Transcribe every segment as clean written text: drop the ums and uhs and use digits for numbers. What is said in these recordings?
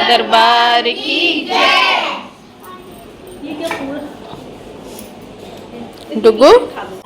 दरबार की जय। डुगू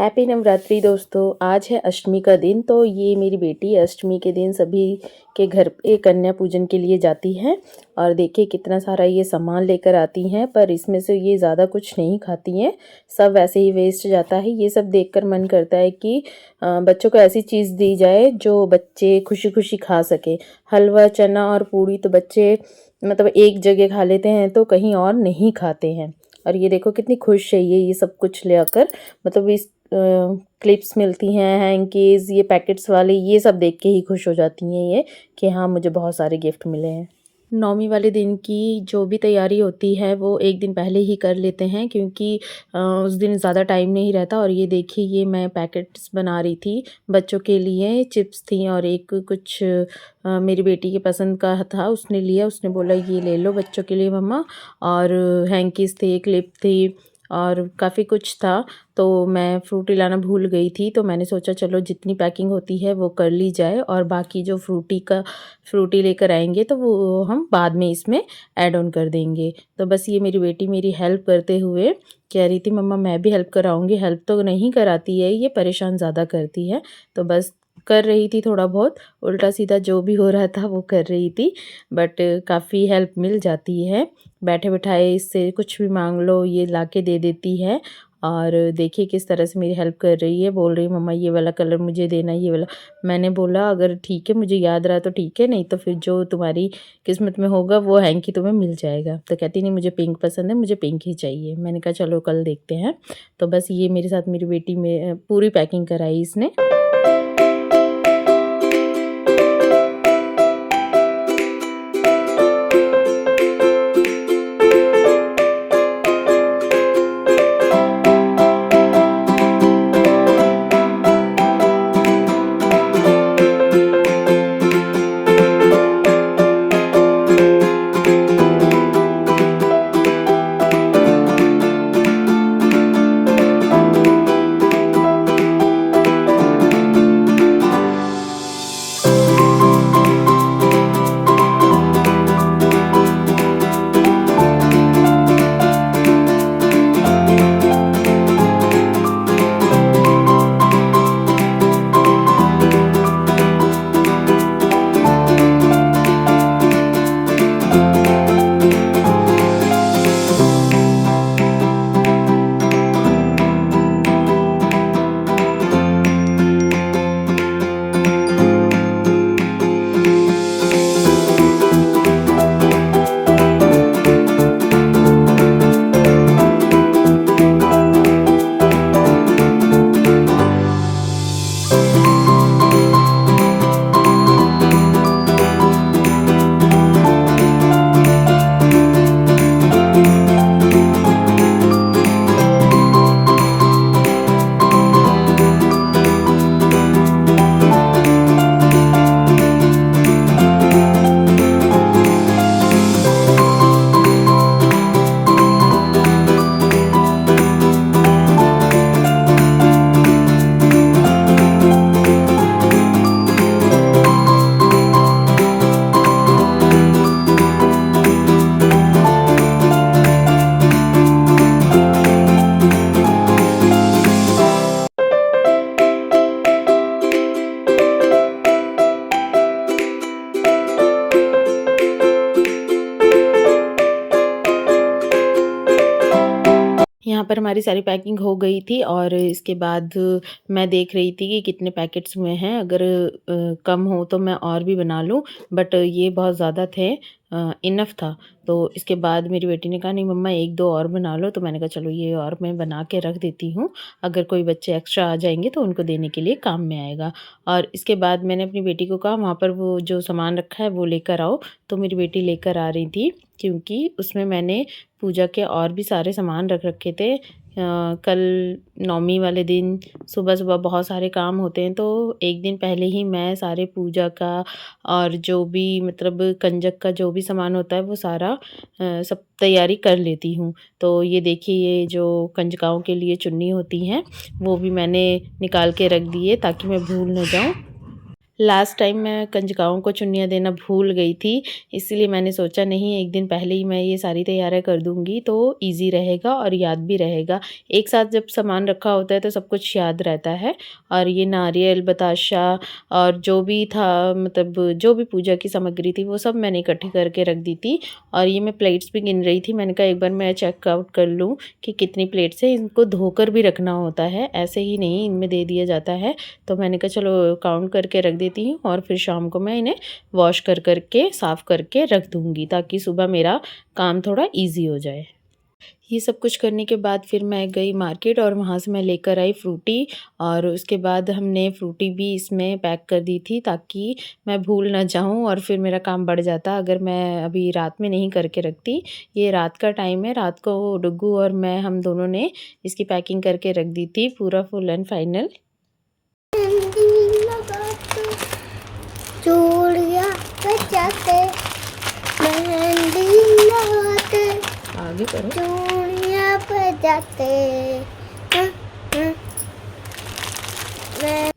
हैप्पी नवरात्रि दोस्तों। आज है अष्टमी का दिन। तो ये मेरी बेटी अष्टमी के दिन सभी के घर पे कन्या पूजन के लिए जाती है और देखिए कितना सारा ये सामान लेकर आती हैं, पर इसमें से ये ज़्यादा कुछ नहीं खाती हैं, सब वैसे ही वेस्ट जाता है। ये सब देखकर मन करता है कि बच्चों को ऐसी चीज़ दी जाए जो बच्चे खुशी खुशी खा सके। हलवा, चना और पूड़ी तो बच्चे मतलब एक जगह खा लेते हैं, तो कहीं और नहीं खाते हैं। और ये देखो कितनी खुश है ये सब कुछ ले आकर। मतलब इस क्लिप्स मिलती हैं, हैंकीज़, ये पैकेट्स वाले, ये सब देख के ही खुश हो जाती हैं ये कि हाँ मुझे बहुत सारे गिफ्ट मिले हैं। नौमी वाले दिन की जो भी तैयारी होती है वो एक दिन पहले ही कर लेते हैं, क्योंकि उस दिन ज़्यादा टाइम नहीं रहता। और ये देखिए ये मैं पैकेट्स बना रही थी बच्चों के लिए, चिप्स थी और एक कुछ मेरी बेटी के पसंद का था, उसने लिया, उसने बोला ये ले लो बच्चों के लिए मम्मा। और हैंकीज़ थे, क्लिप थी और काफ़ी कुछ था। तो मैं फ्रूटी लाना भूल गई थी, तो मैंने सोचा चलो जितनी पैकिंग होती है वो कर ली जाए और बाकी जो फ्रूटी लेकर आएंगे तो वो हम बाद में इसमें ऐड ऑन कर देंगे। तो बस ये मेरी बेटी मेरी हेल्प करते हुए कह रही थी मम्मा मैं भी हेल्प कराऊंगी। हेल्प तो नहीं कराती है ये, परेशान ज़्यादा करती है। तो बस कर रही थी थोड़ा बहुत, उल्टा सीधा जो भी हो रहा था वो कर रही थी, बट काफ़ी हेल्प मिल जाती है। बैठे बिठाए इससे कुछ भी मांग लो ये लाके दे देती है। और देखिए किस तरह से मेरी हेल्प कर रही है, बोल रही मम्मा ये वाला कलर मुझे देना, ये वाला। मैंने बोला अगर ठीक है मुझे याद रहा तो ठीक है, नहीं तो फिर जो तुम्हारी किस्मत में होगा वो हैंकी तुम्हें मिल जाएगा। तो कहती नहीं मुझे पिंक पसंद है, मुझे पिंक ही चाहिए। मैंने कहा चलो कल देखते हैं। तो बस ये मेरे साथ मेरी बेटी में पूरी पैकिंग कराई इसने। यहाँ पर हमारी सारी पैकिंग हो गई थी और इसके बाद मैं देख रही थी कि कितने पैकेट्स हुए हैं। अगर कम हो तो मैं और भी बना लूँ, बट ये बहुत ज़्यादा थे, इनफ था। तो इसके बाद मेरी बेटी ने कहा नहीं मम्मा एक दो और बना लो। तो मैंने कहा चलो ये और मैं बना के रख देती हूँ, अगर कोई बच्चे एक्स्ट्रा आ जाएंगे तो उनको देने के लिए काम में आएगा। और इसके बाद मैंने अपनी बेटी को कहा वहाँ पर वो जो सामान रखा है वो लेकर आओ। तो मेरी बेटी लेकर आ रही थी, क्योंकि उसमें मैंने पूजा के और भी सारे सामान रख रखे थे। कल नौमी वाले दिन सुबह सुबह बहुत सारे काम होते हैं, तो एक दिन पहले ही मैं सारे पूजा का और जो भी मतलब कंजक का जो भी सामान होता है वो सारा सब तैयारी कर लेती हूँ। तो ये देखिए ये जो कंजकाओं के लिए चुन्नी होती हैं वो भी मैंने निकाल के रख दी है ताकि मैं भूल न जाऊँ। लास्ट टाइम मैं कंजकाओं को चुन्नियाँ देना भूल गई थी, इसलिए मैंने सोचा नहीं एक दिन पहले ही मैं ये सारी तैयारियां कर दूंगी तो इजी रहेगा और याद भी रहेगा। एक साथ जब सामान रखा होता है तो सब कुछ याद रहता है। और ये नारियल, बताशा और जो भी था, मतलब जो भी पूजा की सामग्री थी वो सब मैंने इकट्ठी करके रख दी थी। और ये मैं प्लेट्स भी गिन रही थी, मैंने कहा एक बार मैं चेकआउट कर लूँ कि कितनी प्लेट्स है। इनको धोकर भी रखना होता है, ऐसे ही नहीं इनमें दे दिया जाता है। तो मैंने कहा चलो काउंट करके रख देती हूँ और फिर शाम को मैं इन्हें वॉश करके साफ़ करके रख दूँगी ताकि सुबह मेरा काम थोड़ा इजी हो जाए। ये सब कुछ करने के बाद फिर मैं गई मार्केट और वहाँ से मैं लेकर आई फ्रूटी। और उसके बाद हमने फ्रूटी भी इसमें पैक कर दी थी ताकि मैं भूल ना जाऊँ और फिर मेरा काम बढ़ जाता अगर मैं अभी रात में नहीं करके रखती। ये रात का टाइम है, रात को डुग्गू और मैं हम दोनों ने इसकी पैकिंग करके रख दी थी पूरा फुल एंड फाइनल। चूड़ियाँ बजाते, मेहंदी लगाते, आगे करो। चूड़ियाँ बजाते।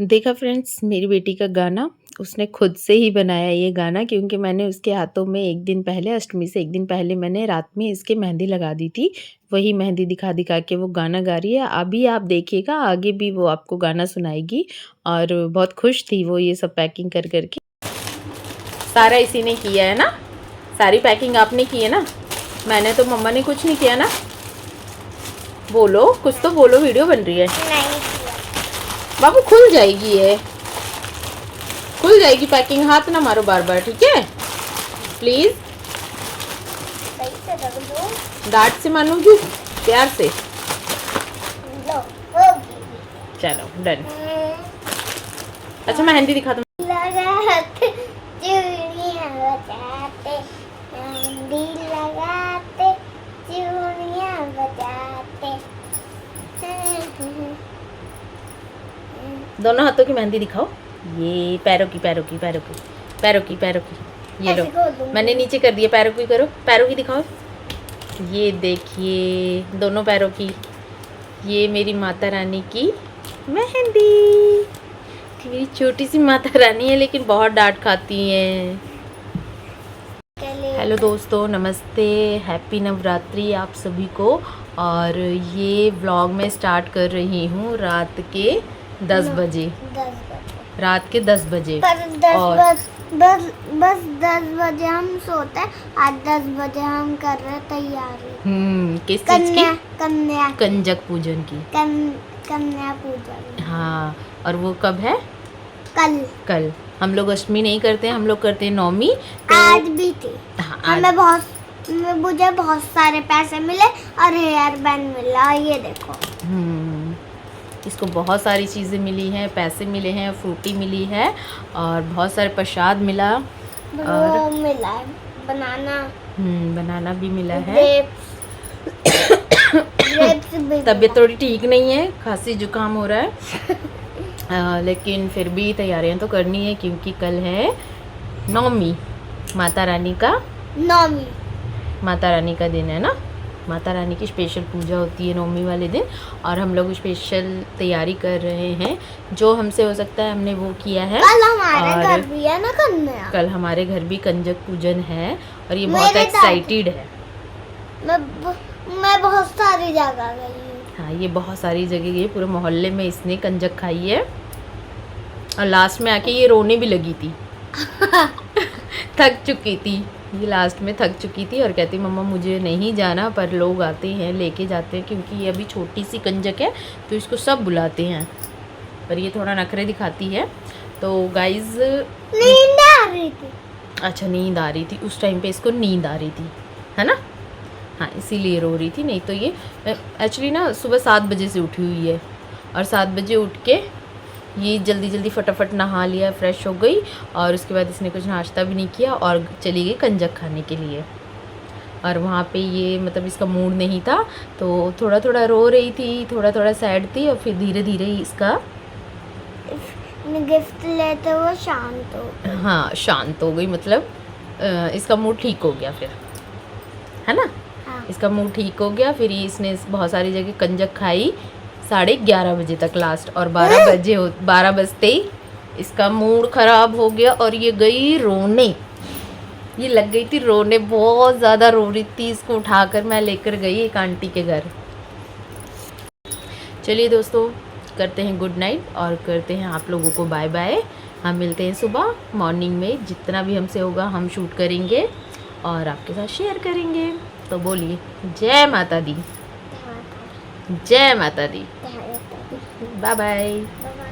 देखा फ्रेंड्स, मेरी बेटी का गाना उसने खुद से ही बनाया ये गाना, क्योंकि मैंने उसके हाथों में एक दिन पहले, अष्टमी से एक दिन पहले मैंने रात में इसके मेहंदी लगा दी थी। वही मेहंदी दिखा दिखा के वो गाना गा रही है। अभी आप देखिएगा आगे भी वो आपको गाना सुनाएगी। और बहुत खुश थी वो ये सब पैकिंग कर करके। सारा इसी ने किया है ना, सारी पैकिंग आपने की है ना, मैंने तो, मम्मा ने कुछ नहीं किया ना। बोलो कुछ तो बोलो, वीडियो बन रही है। नहीं बाबू खुल जाएगी, ये खुल जाएगी पैकिंग, हाथ ना मारो बार बार, ठीक है प्लीज। सही से रख दो। डांट से मानूंगी, प्यार से। लो होगी। चलो डन। अच्छा मेहंदी दिखा दो। लगाते चूड़ियाँ बजाते, मेहंदी लगाते, चूड़ियाँ बजाते। दोनों हाथों की मेहंदी दिखाओ। ये पैरों की, पैरों की, पैरों की, पैरों की, पैरों की। ये लो, ऐसे खोल दूंगी। मैंने नीचे कर दिया। पैरों की करो, पैरों की दिखाओ। ये देखिए दोनों पैरों की। ये मेरी माता रानी की मेहंदी। मेरी छोटी सी माता रानी है लेकिन बहुत डांट खाती है। हेलो दोस्तों, नमस्ते, हैप्पी नवरात्रि आप सभी को। और ये व्लॉग मैं स्टार्ट कर रही हूँ रात के 10 बजे, 10 बजे। रात के 10 बजे। पर 10 और बस 10 बजे हम सोते हैं। आज 10 बजे हम कर रहे तैयारी किस चीज की? कन्या कंजक पूजन की। कन्या पूजन। हाँ, और वो कब है? कल। हम लोग अष्टमी नहीं करते हैं, हम लोग करते हैं नवमी। आज भी थी। हाँ, आज। मुझे बहुत सारे पैसे मिले और हेयर बैंड मिला। ये देखो। इसको बहुत सारी चीज़ें मिली हैं, पैसे मिले हैं, फ्रूटी मिली है और बहुत सारे प्रसाद मिला। और वो मिला है बनाना। बनाना भी मिला है। ग्रेप्स भी। तबीयत थोड़ी ठीक नहीं है, खांसी जुकाम हो रहा है। लेकिन फिर भी तैयारियां तो करनी है क्योंकि कल है नवमी, माता रानी का। नवमी माता रानी का दिन है ना, माता रानी की स्पेशल पूजा होती है नवमी वाले दिन। और हम लोग स्पेशल तैयारी कर रहे हैं, जो हमसे हो सकता है हमने वो किया है। कल हमारे घर भी है ना कन्या। कल हमारे घर भी कंजक पूजन है और ये बहुत एक्साइटेड है। मैं बहुत सारी जगह गई हूँ। हाँ, ये बहुत सारी जगह गई, पूरे मोहल्ले में इसने कंजक खाई है। और लास्ट में आके ये रोने भी लगी थी। थक चुकी थी ये, लास्ट में थक चुकी थी और कहती मम्मा मुझे नहीं जाना, पर लोग आते हैं लेके जाते हैं क्योंकि ये अभी छोटी सी कंजक है तो इसको सब बुलाते हैं, पर ये थोड़ा नखरे दिखाती है। तो गाइज नींद आ रही थी। अच्छा, नींद आ रही थी उस टाइम पे, इसको नींद आ रही थी, है ना। हाँ, इसीलिए रो रही थी, नहीं तो ये एक्चुअली ना सुबह 7 बजे से उठी हुई है। और 7 बजे उठ के ये जल्दी जल्दी फटाफट नहा लिया, फ्रेश हो गई और उसके बाद इसने कुछ नाश्ता भी नहीं किया और चली गई कंजक खाने के लिए। और वहाँ पे ये मतलब इसका मूड नहीं था तो थोड़ा थोड़ा रो रही थी, थोड़ा थोड़ा सैड थी और फिर धीरे धीरे इसका गिफ्ट लेते हुए शांत हो गई। हाँ, शांत हो गई, मतलब इसका मूड ठीक हो गया फिर, है ना। हाँ। इसका मूड ठीक हो गया, फिर इसने बहुत सारी जगह कंजक खाई 11:30 बजे तक लास्ट। और 12 बजते ही इसका मूड ख़राब हो गया और ये गई रोने। ये लग गई थी रोने, बहुत ज़्यादा रो रही थी। इसको उठाकर मैं लेकर गई एक आंटी के घर। चलिए दोस्तों, करते हैं गुड नाइट और करते हैं आप लोगों को बाय बाय। हम मिलते हैं सुबह मॉर्निंग में, जितना भी हमसे होगा हम शूट करेंगे और आपके साथ शेयर करेंगे। तो बोलिए जय माता दी, जय माता दी, बाय बाय।